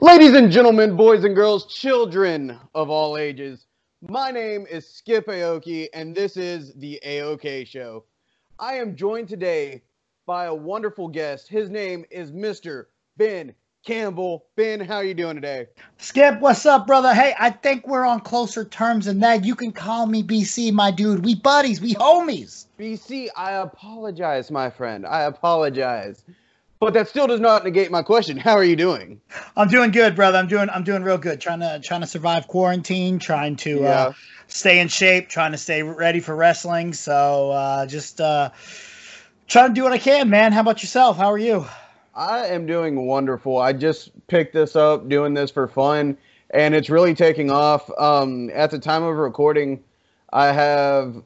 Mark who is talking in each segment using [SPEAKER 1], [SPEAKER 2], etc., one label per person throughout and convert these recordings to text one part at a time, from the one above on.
[SPEAKER 1] Ladies and gentlemen, boys and girls, children of all ages, my name is Skip A-Okie, and this is the A-OK Show. I am joined today by a wonderful guest. His name is Mr. Ben Cambell. Ben, how are you doing today?
[SPEAKER 2] Skip, what's up, brother? Hey, I think we're on closer terms than that. You can call me BC, my dude. We buddies, we homies.
[SPEAKER 1] BC, I apologize, my friend. I apologize. But that still does not negate my question. How are you doing?
[SPEAKER 2] I'm doing good, brother. I'm doing real good. Trying to survive quarantine, trying to stay in shape, trying to stay ready for wrestling. So just trying to do what I can, man. How about yourself? How are you?
[SPEAKER 1] I am doing wonderful. I just picked this up, doing this for fun, and it's really taking off. At the time of recording, I have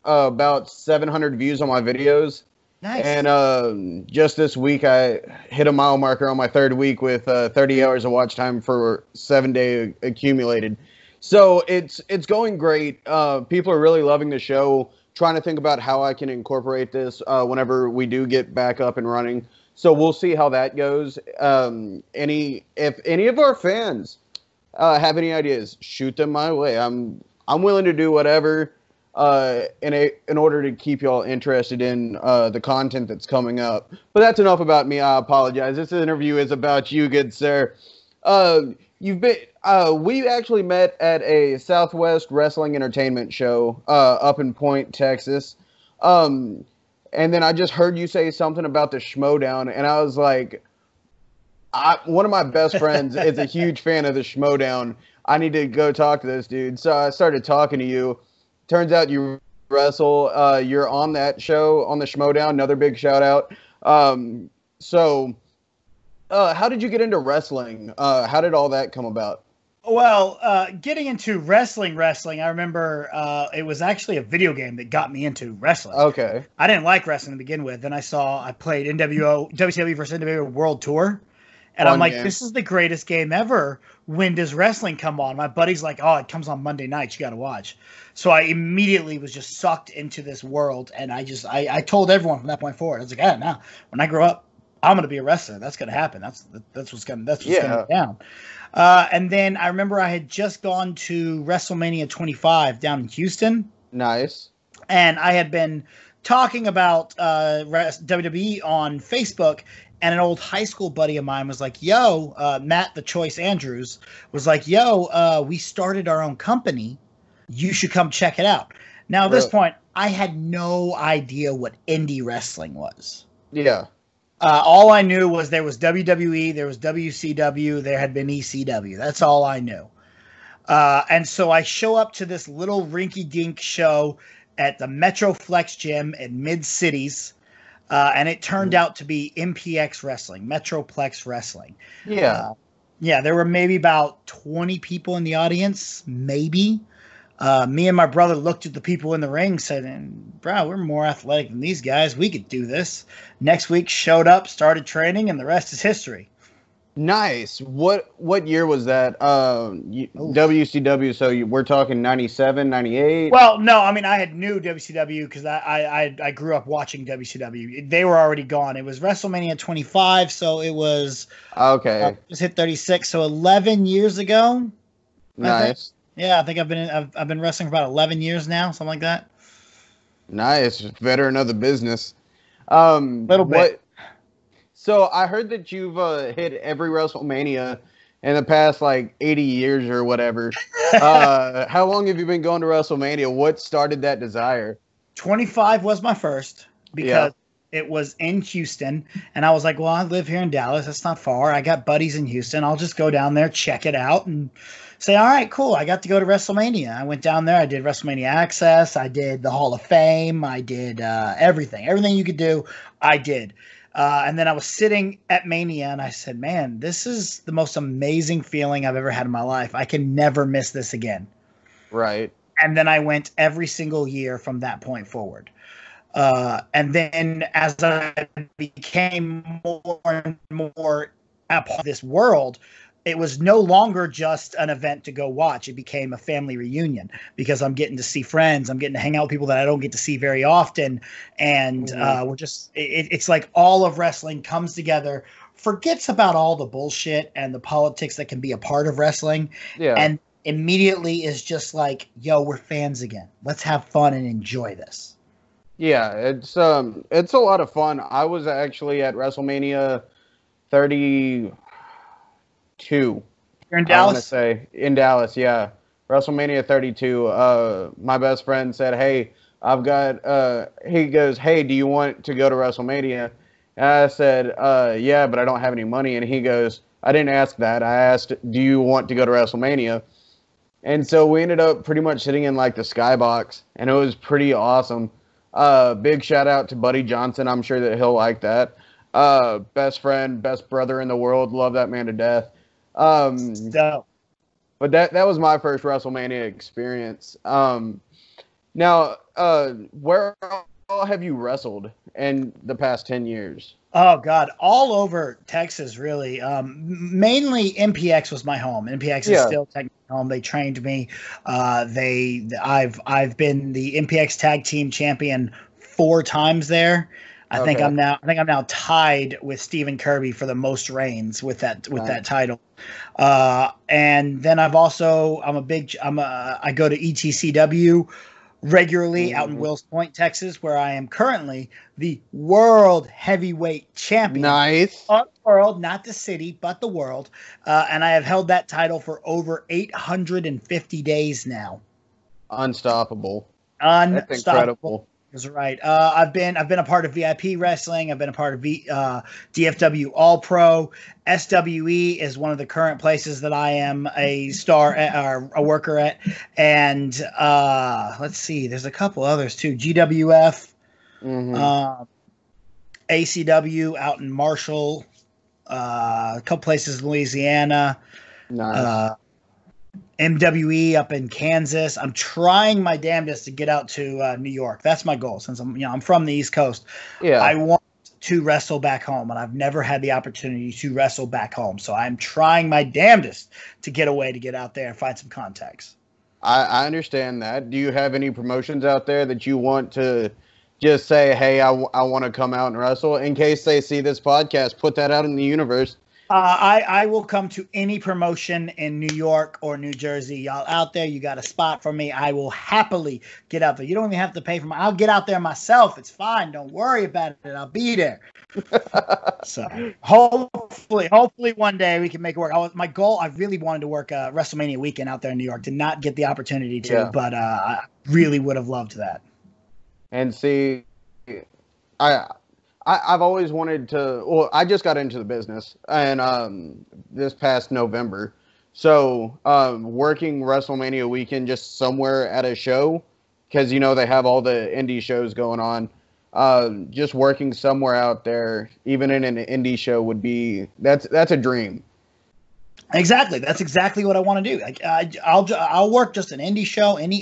[SPEAKER 1] about 700 views on my videos.
[SPEAKER 2] Nice.
[SPEAKER 1] And just this week, I hit a mile marker on my third week with 30 hours of watch time for 7 days accumulated. So it's going great. People are really loving the show. Trying to think about how I can incorporate this whenever we do get back up and running. So we'll see how that goes. If any of our fans have any ideas, shoot them my way. I'm willing to do whatever. In order to keep y'all interested in the content that's coming up. But that's enough about me. I apologize. This interview is about you, good sir. We actually met at a Southwest Wrestling Entertainment show up in Point, Texas. And then I just heard you say something about the Schmodown, and I was like, one of my best friends is a huge fan of the Schmodown. I need to go talk to this dude. So I started talking to you. Turns out you wrestle. You're on that show, on the Schmodown. Another big shout out. So how did you get into wrestling? How did all that come about?
[SPEAKER 2] Well, getting into wrestling, I remember it was actually a video game that got me into wrestling.
[SPEAKER 1] Okay.
[SPEAKER 2] I didn't like wrestling to begin with. Then I played WCW versus NWO World Tour. And I'm like, this is the greatest game ever. When does wrestling come on? My buddy's like, oh, it comes on Monday nights. You got to watch. So I immediately was just sucked into this world. And I told everyone from that point forward. I was like, now when I grow up, I'm going to be a wrestler. That's going to happen. That's what's going to go down. And then I remember I had just gone to WrestleMania 25 down in Houston.
[SPEAKER 1] Nice.
[SPEAKER 2] And I had been talking about WWE on Facebook. And an old high school buddy of mine was like, yo, Matt the Choice Andrews was like, yo, we started our own company. You should come check it out. Now, at this point, I had no idea what indie wrestling was.
[SPEAKER 1] Yeah.
[SPEAKER 2] All I knew was there was WWE, there was WCW, there had been ECW. That's all I knew. And so I show up to this little rinky-dink show at the Metroflex Gym in Mid-Cities. And it turned out to be MPX Wrestling, Metroplex Wrestling.
[SPEAKER 1] Yeah.
[SPEAKER 2] There were maybe about 20 people in the audience, maybe. Me and my brother looked at the people in the ring, said, bro, we're more athletic than these guys. We could do this. Next week, showed up, started training, and the rest is history.
[SPEAKER 1] Nice. What year was that? WCW, so we're talking 97, 98?
[SPEAKER 2] Well, no, I mean, I had knew WCW because I grew up watching WCW. They were already gone. It was WrestleMania 25, so it was...
[SPEAKER 1] Okay.
[SPEAKER 2] Just hit 36, so 11 years ago.
[SPEAKER 1] Nice.
[SPEAKER 2] Yeah, I think I've been wrestling for about 11 years now, something like that.
[SPEAKER 1] Nice. Veteran of the business.
[SPEAKER 2] Little bit.
[SPEAKER 1] So I heard that you've hit every WrestleMania in the past, 80 years or whatever. How long have you been going to WrestleMania? What started that desire?
[SPEAKER 2] 25 was my first because it was in Houston. And I was like, well, I live here in Dallas. That's not far. I got buddies in Houston. I'll just go down there, check it out, and say, all right, cool. I got to go to WrestleMania. I went down there. I did WrestleMania Access. I did the Hall of Fame. I did everything. Everything you could do, I did. And then I was sitting at Mania, and I said, man, this is the most amazing feeling I've ever had in my life. I can never miss this again.
[SPEAKER 1] Right. And
[SPEAKER 2] then I went every single year from that point forward. And then as I became more and more a part of this world, it was no longer just an event to go watch. It became a family reunion because I'm getting to see friends. I'm getting to hang out with people that I don't get to see very often. And we're just, it's like all of wrestling comes together forgets about all the bullshit and the politics that can be a part of wrestling.
[SPEAKER 1] Yeah.
[SPEAKER 2] And immediately is just like, yo, we're fans again. Let's have fun and enjoy this.
[SPEAKER 1] Yeah, it's a lot of fun. I was actually at WrestleMania 32.
[SPEAKER 2] You're in
[SPEAKER 1] I want to
[SPEAKER 2] Dallas?
[SPEAKER 1] say in Dallas, yeah. WrestleMania 32. My best friend said, "Hey, I've got." He goes, "Hey, do you want to go to WrestleMania?" And I said, "Yeah, but I don't have any money." And he goes, "I didn't ask that. I asked, do you want to go to WrestleMania?" And so we ended up pretty much sitting in like the skybox, and it was pretty awesome. Big shout out to Buddy Johnson. I'm sure that he'll like that. Best friend, best brother in the world. Love that man to death.
[SPEAKER 2] So,
[SPEAKER 1] But that was my first WrestleMania experience. Now, where all have you wrestled in the past 10 years?
[SPEAKER 2] oh God, all over Texas, really. Mainly MPX was my home. MPX is still technically home. They trained me. I've been the MPX Tag Team Champion 4 times there. I think I'm now tied with Stephen Kirby for the most reigns with that title. And then I go to ETCW regularly out in Wills Point, Texas, where I am currently the world heavyweight champion.
[SPEAKER 1] Nice.
[SPEAKER 2] Of the world, not the city, but the world. And I have held that title for over 850 days now.
[SPEAKER 1] Unstoppable.
[SPEAKER 2] Unstoppable.
[SPEAKER 1] That's incredible.
[SPEAKER 2] That's right. I've been a part of VIP wrestling. I've been a part of DFW All Pro. SWE is one of the current places that I am a star or a worker at. And let's see, there's a couple others too. GWF, ACW out in Marshall, a couple places in Louisiana.
[SPEAKER 1] Nice.
[SPEAKER 2] MWE up in Kansas. I'm trying my damnedest to get out to New York. That's my goal. Since I'm from the East Coast.
[SPEAKER 1] Yeah.
[SPEAKER 2] I want to wrestle back home, and I've never had the opportunity to wrestle back home. So I'm trying my damnedest to get away, to get out there and find some contacts.
[SPEAKER 1] I understand that. Do you have any promotions out there that you want to just say, hey, I want to come out and wrestle? In case they see this podcast, put that out in the universe.
[SPEAKER 2] I will come to any promotion in New York or New Jersey. Y'all out there, you got a spot for me. I will happily get out there. You don't even have to pay for me. I'll get out there myself. It's fine. Don't worry about it. I'll be there. So hopefully one day we can make it work. My goal, I really wanted to work WrestleMania weekend out there in New York. Did not get the opportunity to, but I really would have loved that.
[SPEAKER 1] And see, I've always wanted to. Well, I just got into the business, and this past November, so working WrestleMania weekend just somewhere at a show, because they have all the indie shows going on. Just working somewhere out there, even in an indie show, would be that's a dream.
[SPEAKER 2] Exactly, that's exactly what I want to do. I'll work just an indie show, and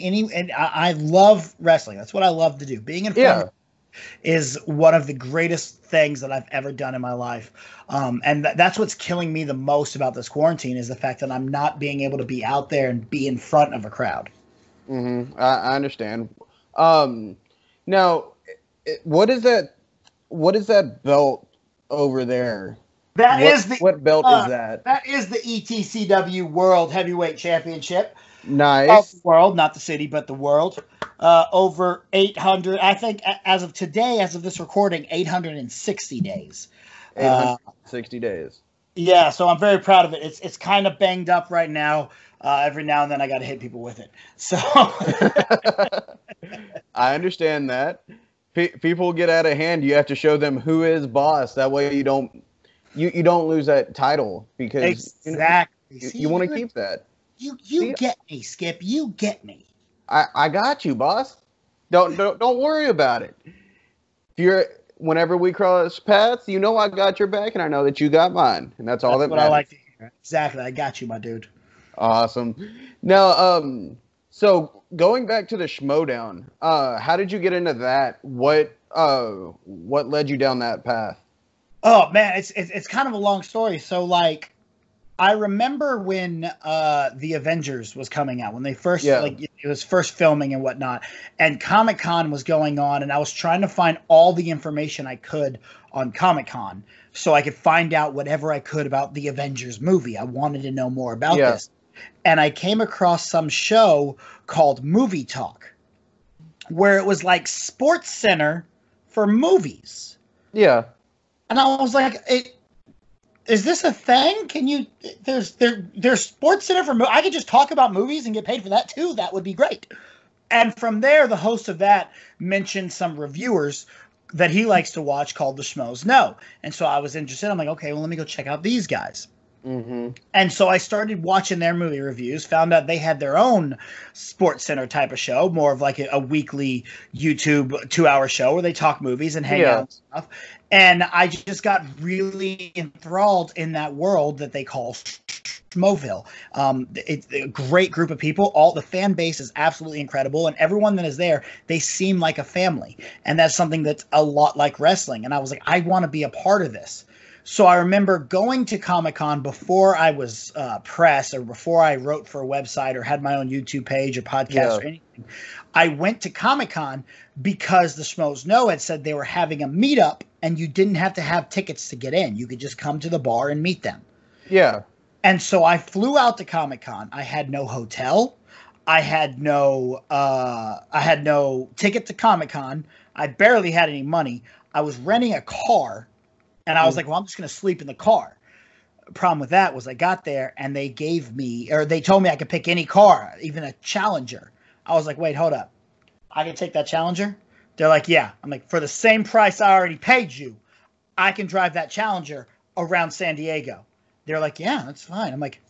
[SPEAKER 2] I love wrestling. That's what I love to do. Being in front is one of the greatest things that I've ever done in my life. And that's what's killing me the most about this quarantine is the fact that I'm not being able to be out there and be in front of a crowd.
[SPEAKER 1] I understand. Now, what is that belt over there? What belt is that?
[SPEAKER 2] That is the ETCW World Heavyweight Championship.
[SPEAKER 1] Nice.
[SPEAKER 2] Of the world, not the city, but the world. Over 800, I think, as of today, as of this recording, 860 days.
[SPEAKER 1] 860 days.
[SPEAKER 2] Yeah, so I'm very proud of it. It's kind of banged up right now. Every now and then I got to hit people with it. So
[SPEAKER 1] I understand that. People get out of hand. You have to show them who is boss. That way you don't lose that title because
[SPEAKER 2] exactly.
[SPEAKER 1] You want to keep that.
[SPEAKER 2] You get me, Skip. You get me.
[SPEAKER 1] I got you, boss. Don't worry about it. Whenever we cross paths, I got your back, and I know that you got mine, and that's all that matters.
[SPEAKER 2] That's what I like to hear. Exactly, I got you, my dude.
[SPEAKER 1] Awesome. Now, so going back to the Schmodown, how did you get into that? What led you down that path?
[SPEAKER 2] Oh man, it's kind of a long story. So like, I remember when the Avengers was coming out, when they first
[SPEAKER 1] Yeah.
[SPEAKER 2] like it was first filming and whatnot, and Comic-Con was going on, and I was trying to find all the information I could on Comic-Con so I could find out whatever I could about the Avengers movie. I wanted to know more about
[SPEAKER 1] Yeah.
[SPEAKER 2] this. And I came across some show called Movie Talk, where it was like Sports Center for movies.
[SPEAKER 1] Yeah.
[SPEAKER 2] And I was like, is this a thing? Can you? There's Sports Center for. I could just talk about movies and get paid for that too. That would be great. And from there, the host of that mentioned some reviewers that he likes to watch called the Schmoes Know. And so I was interested. I'm like, okay, well, let me go check out these guys.
[SPEAKER 1] Mm-hmm.
[SPEAKER 2] And so I started watching their movie reviews, found out they had their own Sports Center type of show, more of like a weekly YouTube 2-hour show where they talk movies and hang out and stuff. And I just got really enthralled in that world that they call Schmoville. It's a great group of people. All the fan base is absolutely incredible, and everyone that is there, they seem like a family. And that's something that's a lot like wrestling. And I was like, I want to be a part of this. So I remember going to Comic-Con before I was press, or before I wrote for a website or had my own YouTube page or podcast or anything. I went to Comic-Con because the Schmoes Know had said they were having a meetup, and you didn't have to have tickets to get in. You could just come to the bar and meet them.
[SPEAKER 1] Yeah.
[SPEAKER 2] And so I flew out to Comic-Con. I had no hotel. I had no ticket to Comic-Con. I barely had any money. I was renting a car. And I was like, well, I'm just going to sleep in the car. The problem with that was I got there and they told me I could pick any car, even a Challenger. I was like, wait, hold up. I can take that Challenger? They're like, yeah. I'm like, for the same price I already paid you, I can drive that Challenger around San Diego. They're like, yeah, that's fine. I'm like,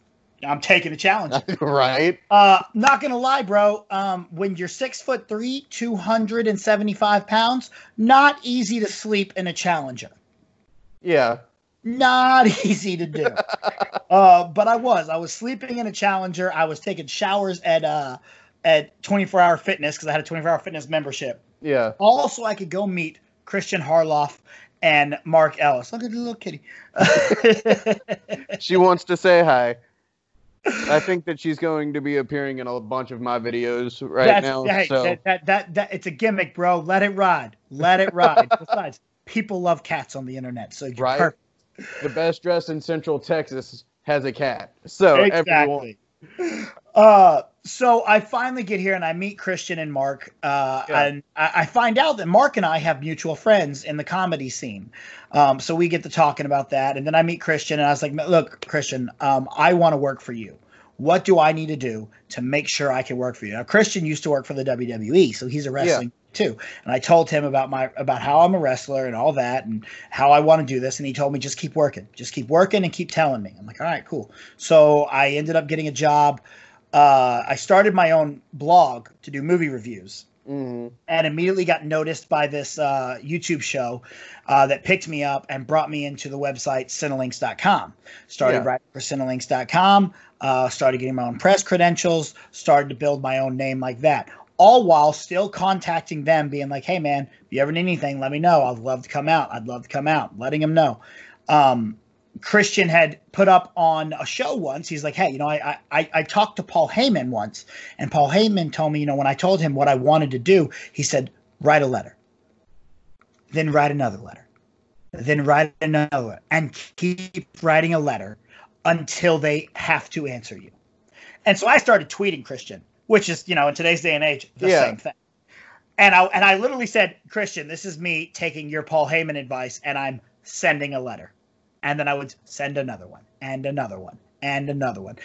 [SPEAKER 2] I'm taking the Challenger.
[SPEAKER 1] Right.
[SPEAKER 2] Not going to lie, bro. When you're 6'3", 275 pounds, not easy to sleep in a Challenger.
[SPEAKER 1] Yeah.
[SPEAKER 2] Not easy to do. But I was sleeping in a Challenger. I was taking showers at 24-Hour Fitness because I had a 24-Hour Fitness membership.
[SPEAKER 1] Yeah.
[SPEAKER 2] Also, I could go meet Christian Harloff and Mark Ellis. Look at the little kitty.
[SPEAKER 1] She wants to say hi. I think that she's going to be appearing in a bunch of my videos now.
[SPEAKER 2] Hey,
[SPEAKER 1] so
[SPEAKER 2] that it's a gimmick, bro. Let it ride. Let it ride. Besides, people love cats on the internet, so you're perfect.
[SPEAKER 1] The best dress in Central Texas has a cat. So
[SPEAKER 2] exactly. So I finally get here and I meet Christian and Mark. And I find out that Mark and I have mutual friends in the comedy scene. So we get to talking about that. And then I meet Christian and I was like, look, Christian, I want to work for you. What do I need to do to make sure I can work for you? Now, Christian used to work for the WWE, so he's a wrestling too. And I told him about how I'm a wrestler and all that and how I want to do this. And he told me, just keep working and keep telling me. I'm like, all right, cool. So I ended up getting a job. I started my own blog to do movie reviews. And immediately got noticed by this YouTube show that picked me up and brought me into the website Cinelinks.com. Started writing for Cinelinks.com, started getting my own press credentials, started to build my own name like that. All while still contacting them, being like, hey, man, if you ever need anything, let me know. I'd love to come out. Letting them know. Christian had put up on a show once. He's like, hey, I talked to Paul Heyman once, and Paul Heyman told me, when I told him what I wanted to do, he said, write a letter, then write another letter, then write another, and keep writing a letter until they have to answer you. And so I started tweeting Christian, which is, in today's day and age, the same thing. And I literally said, Christian, this is me taking your Paul Heyman advice, and I'm sending a letter. And then I would send another one, and another one, and another one.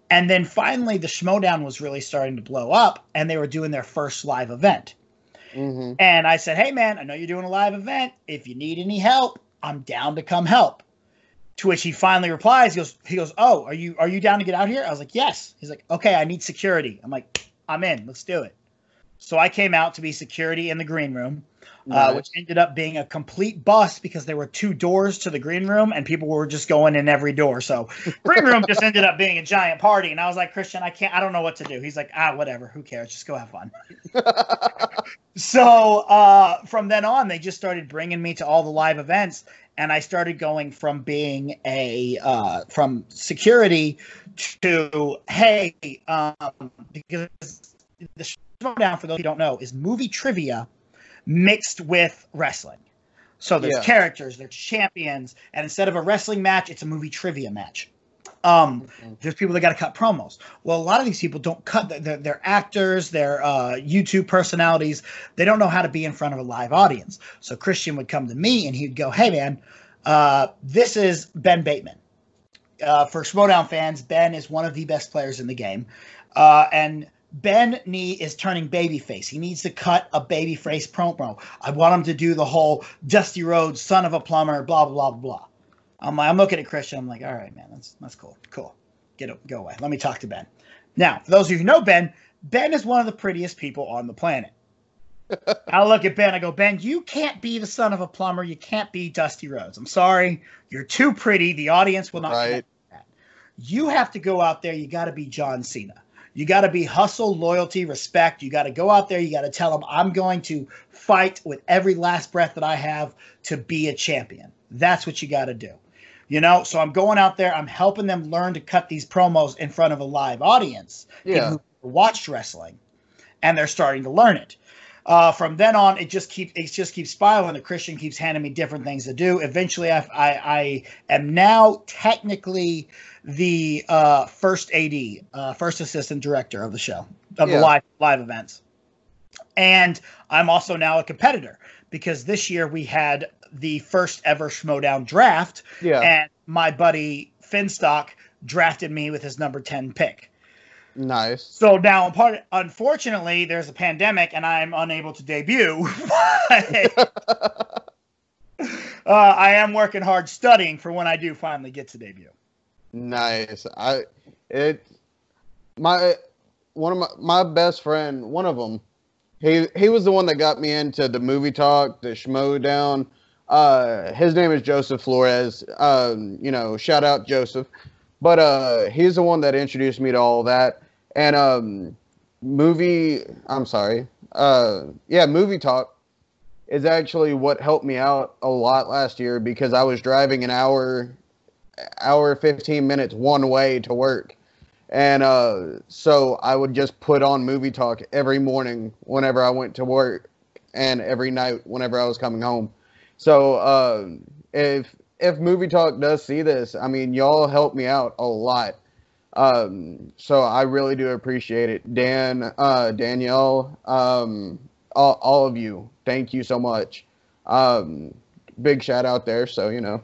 [SPEAKER 2] And then finally, the Schmodown was really starting to blow up, and they were doing their first live event. And I said, hey, man, I know you're doing a live event. If you need any help, I'm down to come help. To which he finally replies, he goes, oh, are you down to get out here? I was like, yes. He's like, okay, I need security. I'm like, I'm in. Let's do it. So I came out to be security in the green room.
[SPEAKER 1] Nice.
[SPEAKER 2] which ended up being a complete bust because there were 2 doors to the green room and people were just going in every door. So green room just ended up being a giant party. And I was like, Christian, I don't know what to do. He's like, whatever. Who cares? Just go have fun. So from then on, they just started bringing me to all the live events. And I started going from being from security to, hey, because the Showdown, for those who don't know, is movie trivia mixed with wrestling. So there's characters, there's champions, and instead of a wrestling match, it's a movie trivia match. There's people that got to cut promos. Well, a lot of these people don't cut. They're actors, they're YouTube personalities. They don't know how to be in front of a live audience. So Christian would come to me and he'd go, hey, man, this is Ben Bateman. For Schmodown fans, Ben is one of the best players in the game. And Ben is turning babyface. He needs to cut a babyface promo. I want him to do the whole Dusty Rhodes, son of a plumber, blah, blah, blah, blah. I'm looking at Christian. I'm like, all right, man, that's cool. Cool. Go away. Let me talk to Ben. Now, for those of you who know Ben is one of the prettiest people on the planet. I look at Ben. I go, Ben, you can't be the son of a plumber. You can't be Dusty Rhodes. I'm sorry. You're too pretty. The audience will not connect with that. You have to go out there. You got to be John Cena. You got to be hustle, loyalty, respect. You got to go out there. You got to tell them, I'm going to fight with every last breath that I have to be a champion. That's what you got to do. You know, so I'm going out there. I'm helping them learn to cut these promos in front of a live audience. People who watched wrestling, and they're starting to learn it. From then on, it just keeps spiraling. The Christian keeps handing me different things to do. Eventually, I am now technically the first AD, first assistant director of the show, of the live events. And I'm also now a competitor because this year we had the first ever Schmodown draft. Yeah. And my buddy Finstock drafted me with his number 10 pick.
[SPEAKER 1] Nice.
[SPEAKER 2] So now, unfortunately, there's a pandemic and I'm unable to debut. But I am working hard studying for when I do finally get to debut.
[SPEAKER 1] Nice. My best friend, one of them, he was the one that got me into the movie talk, the Schmodown. His name is Joseph Flores. Shout out Joseph. But he's the one that introduced me to all that. And movie talk is actually what helped me out a lot last year because I was driving an hour 15 minutes one way to work. And so I would just put on movie talk every morning whenever I went to work and every night whenever I was coming home. So if Movie Talk does see this, I mean, y'all help me out a lot. So I really do appreciate it. Dan, Danielle, all of you, thank you so much. Big shout out there. So, you know.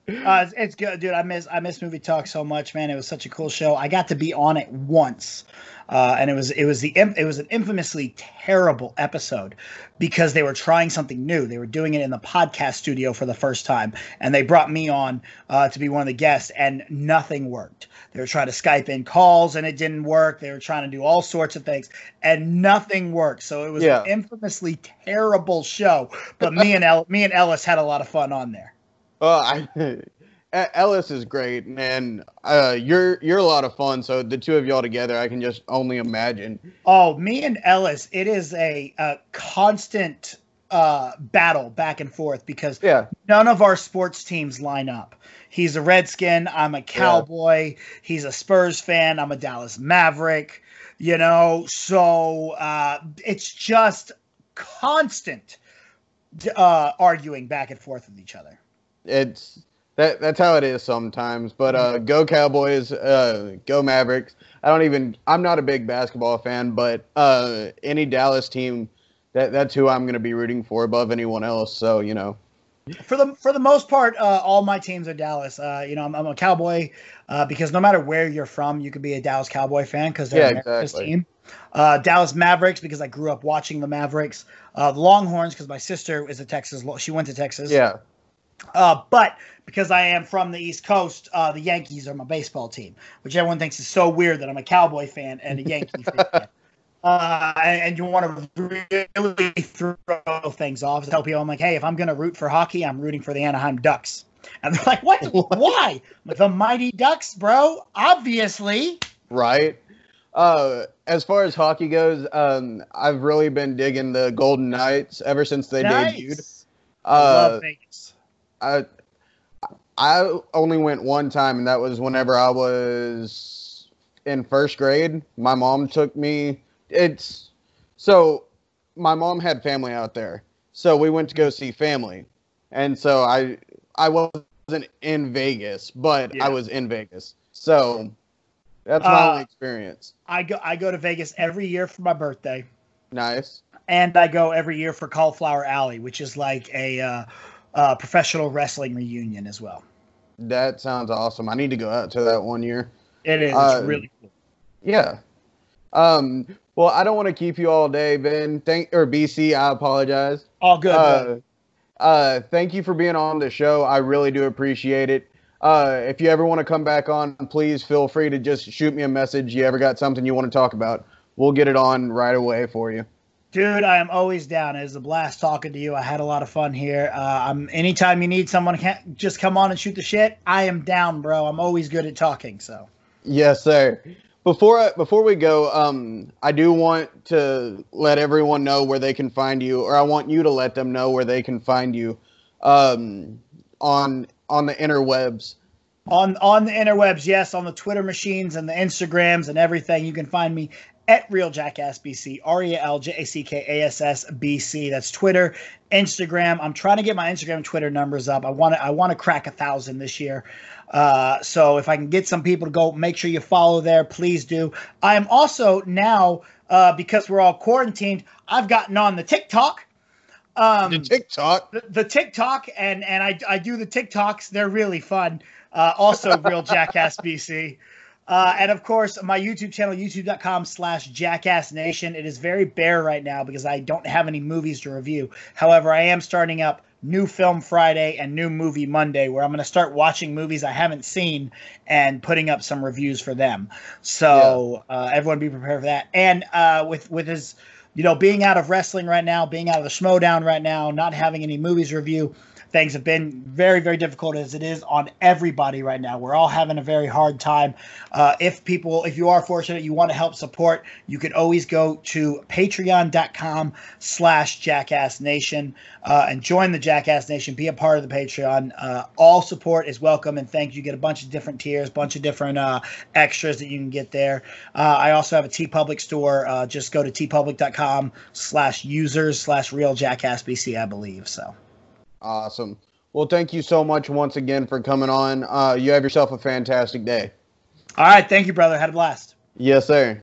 [SPEAKER 2] It's good, dude. I miss Movie Talk so much, man. It was such a cool show. I got to be on it once. And it was an infamously terrible episode because they were trying something new. They were doing it in the podcast studio for the first time, and they brought me on to be one of the guests, and nothing worked. They were trying to Skype in calls, and it didn't work. They were trying to do all sorts of things, and nothing worked. So it was an infamously terrible show. But me and Ellis had a lot of fun on there.
[SPEAKER 1] Ellis is great, and you're a lot of fun. So the two of y'all together, I can just only imagine.
[SPEAKER 2] Oh, me and Ellis, it is a constant battle back and forth because none of our sports teams line up. He's a Redskin. I'm a Cowboy. He's a Spurs fan. I'm a Dallas Maverick. You know, so it's just constant arguing back and forth with each other.
[SPEAKER 1] That's how it is sometimes, but go Cowboys, go Mavericks. I'm not a big basketball fan, but any Dallas team, that's who I'm going to be rooting for above anyone else. So, you know.
[SPEAKER 2] For the most part, all my teams are Dallas. I'm a Cowboy because no matter where you're from, you could be a Dallas Cowboy fan because they're America's team. Dallas Mavericks because I grew up watching the Mavericks. The Longhorns because my sister is a Texas. She went to Texas.
[SPEAKER 1] Yeah.
[SPEAKER 2] But because I am from the East Coast, the Yankees are my baseball team, which everyone thinks is so weird that I'm a Cowboy fan and a Yankee fan. and you want to really throw things off. Tell people, I'm like, hey, if I'm going to root for hockey, I'm rooting for the Anaheim Ducks. And they're like, what? Why? Like, the Mighty Ducks, bro. Obviously.
[SPEAKER 1] Right. As far as hockey goes, I've really been digging the Golden Knights ever since they debuted.
[SPEAKER 2] I love Vegas.
[SPEAKER 1] I only went one time, and that was whenever I was in first grade. My mom took me. So my mom had family out there, so we went to go see family, and so I wasn't in Vegas, but I was in Vegas. So that's my only experience.
[SPEAKER 2] I go to Vegas every year for my birthday.
[SPEAKER 1] Nice.
[SPEAKER 2] And I go every year for Cauliflower Alley, which is like a professional wrestling reunion as well.
[SPEAKER 1] That sounds awesome. I need to go out to that one year.
[SPEAKER 2] It is. It's really cool.
[SPEAKER 1] Yeah. Well, I don't want to keep you all day, Ben. BC, I apologize.
[SPEAKER 2] All good.
[SPEAKER 1] Thank you for being on the show. I really do appreciate it. If you ever want to come back on, please feel free to just shoot me a message. You ever got something you want to talk about? We'll get it on right away for you.
[SPEAKER 2] Dude, I am always down. It was a blast talking to you. I had a lot of fun here. Anytime you need someone to just come on and shoot the shit, I am down, bro. I'm always good at talking. So.
[SPEAKER 1] Yes, sir. Before we go, I do want to let everyone know where they can find you, or I want you to let them know where they can find you on the interwebs.
[SPEAKER 2] On the interwebs, yes, on the Twitter machines and the Instagrams and everything. You can find me at Real Jackass BC, RealJackass BC. That's Twitter, Instagram. I'm trying to get my Instagram and Twitter numbers up. I want to crack 1,000 this year. So if I can get some people to go, make sure you follow there. Please do. I am also now, because we're all quarantined, I've gotten on the TikTok.
[SPEAKER 1] The
[SPEAKER 2] TikTok, and I do the TikToks. They're really fun. Also Real Jackass BC. And of course, my YouTube channel, youtube.com/JackassNation. It is very bare right now because I don't have any movies to review. However, I am starting up New Film Friday and New Movie Monday, where I'm going to start watching movies I haven't seen and putting up some reviews for them. So everyone be prepared for that. And with his, being out of wrestling right now, being out of the Schmodown right now, not having any movies to review, things have been very, very difficult as it is on everybody right now. We're all having a very hard time. If you are fortunate, you want to help support, you could always go to patreon.com/JackassNation and join the Jackass Nation. Be a part of the Patreon. All support is welcome, and thank you. You get a bunch of different tiers, bunch of different extras that you can get there. I also have a TeePublic store. Just go to tpublic.com/users/RealJackassBC, I believe. So.
[SPEAKER 1] Awesome. Well, thank you so much once again for coming on. You have yourself a fantastic day.
[SPEAKER 2] All right. Thank you, brother. Had a blast.
[SPEAKER 1] Yes, sir.